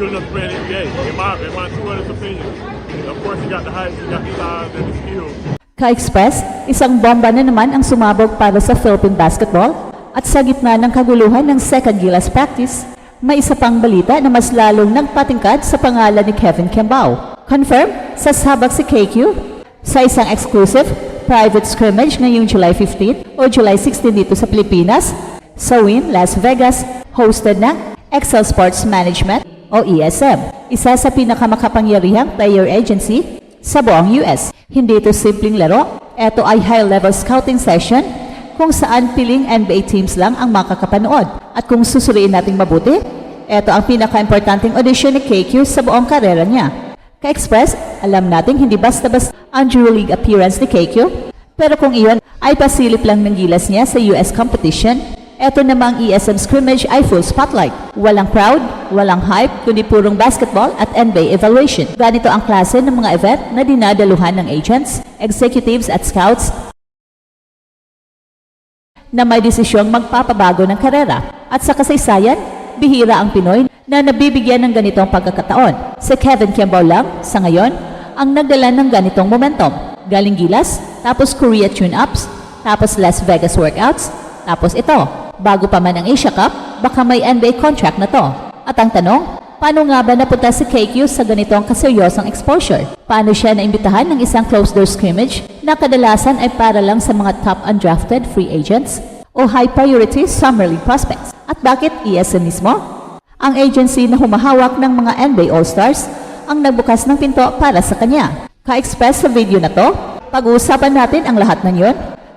good enough to play in the NBA. In my two honest opinion. Of course, he got the height, he got the size and the skills. Ka-Express, isang bomba na naman ang sumabog para sa Philippine basketball. At sa gitna ng kaguluhan ng second Gilas practice, may isa pang balita na mas lalong nagpatingkad sa pangalan ni Kevin Kembao. Confirm, sasabak si KQ sa isang exclusive private scrimmage ngayong July 15 o July 16 dito sa Pilipinas, sa Wynn, Las Vegas, hosted ng Excel Sports Management o ESM, isa sa pinakamakapangyarihang player agency sa buong US. Hindi ito simpleng laro, ito ay high-level scouting session kung saan piling NBA teams lang ang makakapanood. At kung susuriin nating mabuti, ito ang pinaka-importanting audition ni KQ sa buong karera niya. Ka-Express, alam nating hindi basta-basta ang EuroLeague appearance ni KQ, pero kung iyon ay pasilip lang ng gilas niya sa US competition, ito namang ESM scrimmage ay full spotlight. Walang crowd, walang hype, kundi purong basketball at NBA evaluation. Ganito ang klase ng mga event na dinadaluhan ng agents, executives at scouts na may desisyong magpapabago ng karera. At sa kasaysayan, bihira ang Pinoy na nabibigyan ng ganitong pagkakataon. Si Kevin Kembao lang, sa ngayon, ang nagdala ng ganitong momentum. Galing Gilas, tapos Korea tune-ups, tapos Las Vegas workouts, tapos ito. Bago pa man ang Asia Cup, baka may NBA contract na to. At ang tanong, paano nga ba napunta si KQ sa ganitong kaseryosang exposure? Paano siya naimbitahan ng isang closed-door scrimmage na kadalasan ay para lang sa mga top undrafted free agents o high-priority summer league prospects? At bakit ESM mismo? Ang agency na humahawak ng mga NBA All-Stars ang nagbukas ng pinto para sa kanya. Ka-express sa video na to, pag-uusapan natin ang lahat ng yun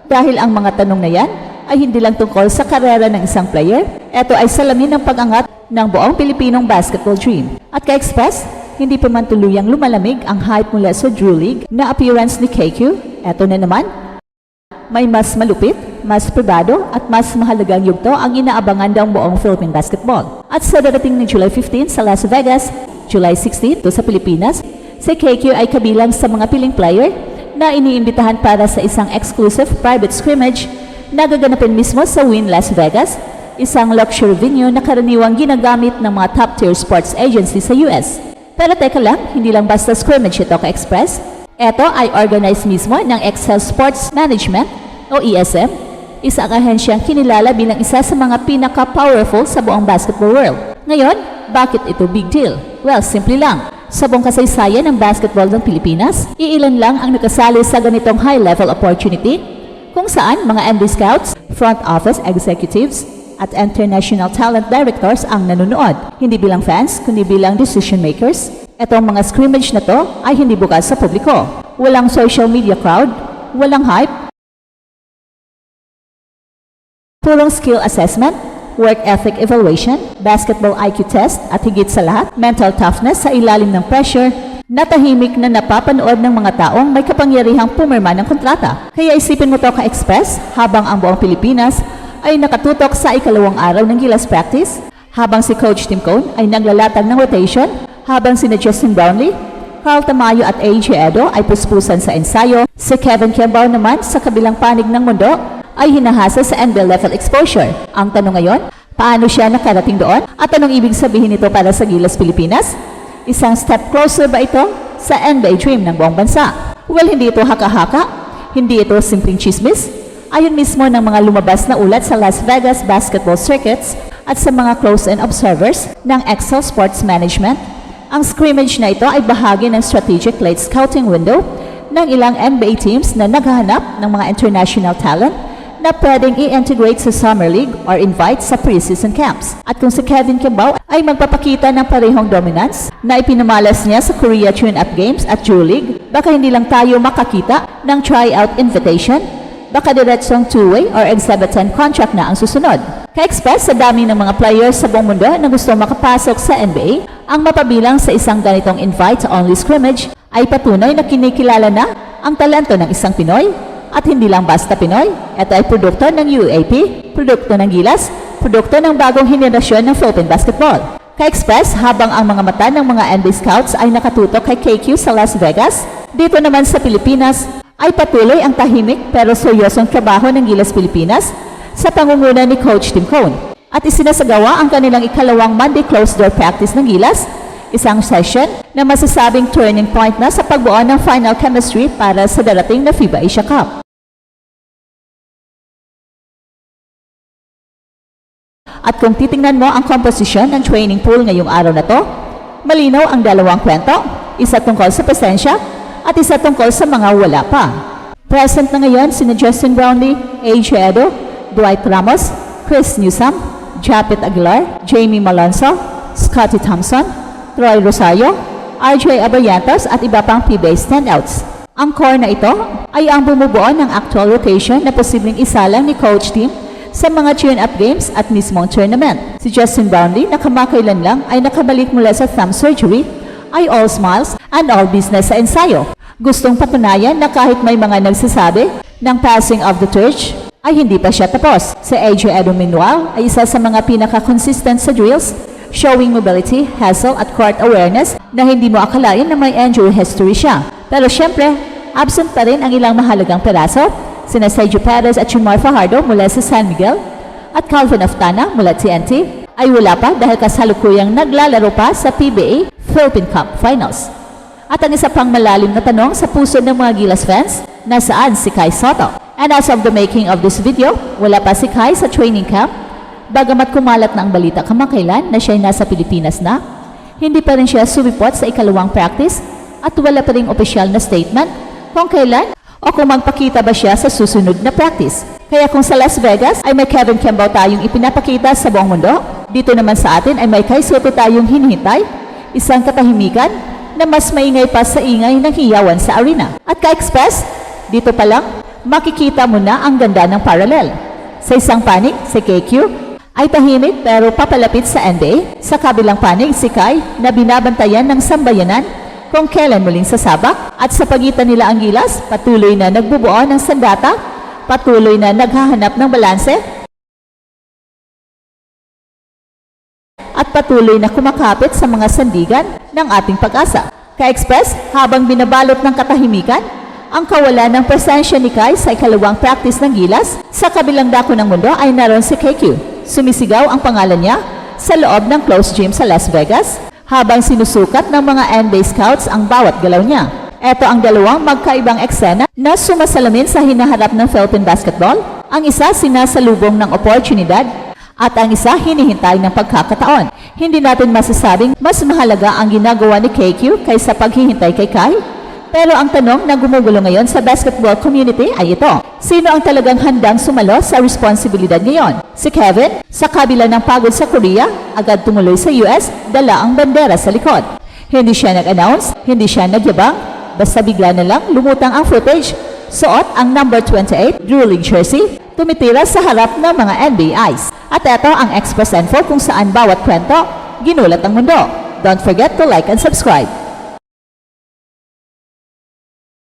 dahil ang mga tanong na yan ay hindi lang tungkol sa karera ng isang player. Ito ay salamin ng pag-angat ng buong Pilipinong basketball dream. At ka-Express, hindi pa man tuluyang lumalamig ang hype mula sa EuroLeague na appearance ni KQ. Ito na naman, may mas malupit, mas pribado at mas mahalagang yugto ang inaabangan ng buong Philippine basketball. At sa darating ng July 15 sa Las Vegas, July 16 to sa Pilipinas, si KQ ay kabilang sa mga piling player na iniimbitahan para sa isang exclusive private scrimmage na gaganapin mismo sa Wynn Las Vegas, isang luxury venue na karaniwang ginagamit ng mga top-tier sports agency sa US. Pero teka lang, hindi lang basta scrimmage ito ka-Express. Ito ay organized mismo ng Excel Sports Management o ESM, isang ahensyang kinilala bilang isa sa mga pinaka-powerful sa buong basketball world. Ngayon, bakit ito big deal? Well, simple lang. Sa buong kasaysayan ng basketball ng Pilipinas, iilan lang ang nakasali sa ganitong high-level opportunity kung saan mga NBA scouts, front office executives, at international talent directors ang nanonood. Hindi bilang fans, kundi bilang decision makers. Itong mga scrimmage na to ay hindi bukas sa publiko. Walang social media crowd, walang hype, purong skill assessment, work ethic evaluation, basketball IQ test, at higit sa lahat, mental toughness sa ilalim ng pressure na tahimik na napapanood ng mga taong may kapangyarihang pumirma ng kontrata. Kaya isipin mo to ka-Express, habang ang buong Pilipinas ay nakatutok sa ikalawang araw ng Gilas practice, habang si Coach Tim Cone ay naglalatag ng rotation, habang sina Justin Brownlee, Carl Tamayo at AJ Edo ay puspusan sa ensayo, si Kevin Kembao naman sa kabilang panig ng mundo ay hinahasa sa NBA level exposure. Ang tanong ngayon, paano siya nakarating doon? At anong ibig sabihin nito para sa Gilas Pilipinas? Isang step closer ba ito sa NBA dream ng buong bansa? Well, hindi ito haka-haka, hindi ito simpleng chismis. Ayon mismo ng mga lumabas na ulat sa Las Vegas basketball circuits at sa mga close-in observers ng Excel Sports Management, ang scrimmage na ito ay bahagi ng strategic late scouting window ng ilang NBA teams na naghahanap ng mga international talent na pwedeng i-integrate sa Summer League or invite sa preseason camps. At kung si Kevin Kembao ay magpapakita ng parehong dominance na ipinamalas niya sa Korea Tune-Up Games at EuroLeague, baka hindi lang tayo makakita ng tryout invitation, baka diretsong two-way or exhibition contract na ang susunod. Ka-Express, sa dami ng mga players sa buong mundo na gusto makapasok sa NBA, ang mapabilang sa isang ganitong invite-only scrimmage ay patunay na kinikilala na ang talento ng isang Pinoy. At hindi lang basta Pinoy, ito ay produkto ng UAP, produkto ng Gilas, produkto ng bagong henerasyon ng Philippine basketball. Ka-Express, habang ang mga mata ng mga NBA scouts ay nakatutok kay KQ sa Las Vegas, dito naman sa Pilipinas ay patuloy ang tahimik pero seryosong trabaho ng Gilas Pilipinas sa pangunguna ni Coach Tim Cone. At isinasagawa ang kanilang ikalawang Monday closed-door practice ng Gilas Isang session na masasabing turning point na sa pagbuo ng final chemistry para sa darating na FIBA Asia Cup. At kung titingnan mo ang komposisyon ng training pool ngayong araw na to, malinaw ang dalawang kwento, isa tungkol sa presensya at isa tungkol sa mga wala pa. Present na ngayon sina Justin Brownlee, AJ Edo, Dwight Ramos, Chris Newsome, Japet Aguilar, Jamie Malonzo, Scottie Thompson, Troy Rosario, RJ Abayantos at iba pang PBA standouts. Ang core na ito ay ang bumubuo ng actual rotation na posibleng isalang ni Coach Tim sa mga tune-up games at mismong tournament. Si Justin Brownlee na kamakailan lang ay nakabalik mula sa thumb surgery ay all smiles and all business sa ensayo. Gustong patunayan na kahit may mga nagsasabi ng passing of the torch ay hindi pa siya tapos. Si AJ Edo meanwhile ay isa sa mga pinaka-consistent sa drills, showing mobility, hustle at court awareness na hindi mo akalain na may injury history siya. Pero syempre, absent pa rin ang ilang mahalagang peraso, sina Sergio Perez at Chumar Fajardo mula sa San Miguel at Calvin Aftana mula TNT ay wala pa dahil kasalukuyang naglalaro pa sa PBA Philippine Cup Finals. At ang isa pang malalim na tanong sa puso ng mga Gilas fans, nasaan si Kai Sotto? And as of the making of this video, wala pa si Kai sa training camp. Bagamat kumalat na ang balita kamakailan na siya ay nasa Pilipinas na, hindi pa rin siya sumipot sa ikalawang practice at wala pa ring opisyal na statement kung kailan o kung magpakita ba siya sa susunod na practice. Kaya kung sa Las Vegas ay may Kevin Kembao tayong ipinapakita sa buong mundo, dito naman sa atin ay may Kai Sotto tayong hinihintay, isang katahimikan na mas maingay pa sa ingay ng hiyawan sa arena. At ka-express, dito pa lang, makikita mo na ang ganda ng parallel. Sa isang panig, si KQ ay tahimik pero papalapit sa NBA. Sa kabilang panig, si Kai na binabantayan ng sambayanan kung kailan muling sasabak. At sa pagitan nila ang Gilas, patuloy na nagbubuo ng sandata, patuloy na naghahanap ng balanse, at patuloy na kumakapit sa mga sandigan ng ating pag-asa. Ka-express, habang binabalot ng katahimikan, ang kawalan ng presensya ni Kai sa ikalawang practice ng Gilas, sa kabilang dako ng mundo ay naroon si KQ. Sumisigaw ang pangalan niya sa loob ng closed gym sa Las Vegas habang sinusukat ng mga NBA scouts ang bawat galaw niya. Ito ang dalawang magkaibang eksena na sumasalamin sa hinaharap ng Philippine basketball. Ang isa sinasalubong ng oportunidad at ang isa hinihintay ng pagkakataon. Hindi natin masasabing mas mahalaga ang ginagawa ni KQ kaysa paghihintay kay Kai. Pero ang tanong na gumugulo ngayon sa basketball community ay ito. Sino ang talagang handang sumalo sa responsibilidad ngayon? Si Kevin, sa kabila ng pagod sa Korea, agad tumuloy sa US, dala ang bandera sa likod. Hindi siya nag-announce, hindi siya nagyabang, basta bigla na lang lumutang ang footage. Suot ang number 28 Drew League jersey, tumitira sa harap ng mga NBA eyes. At ito ang Express Info kung saan bawat kwento, ginulat ang mundo. Don't forget to like and subscribe.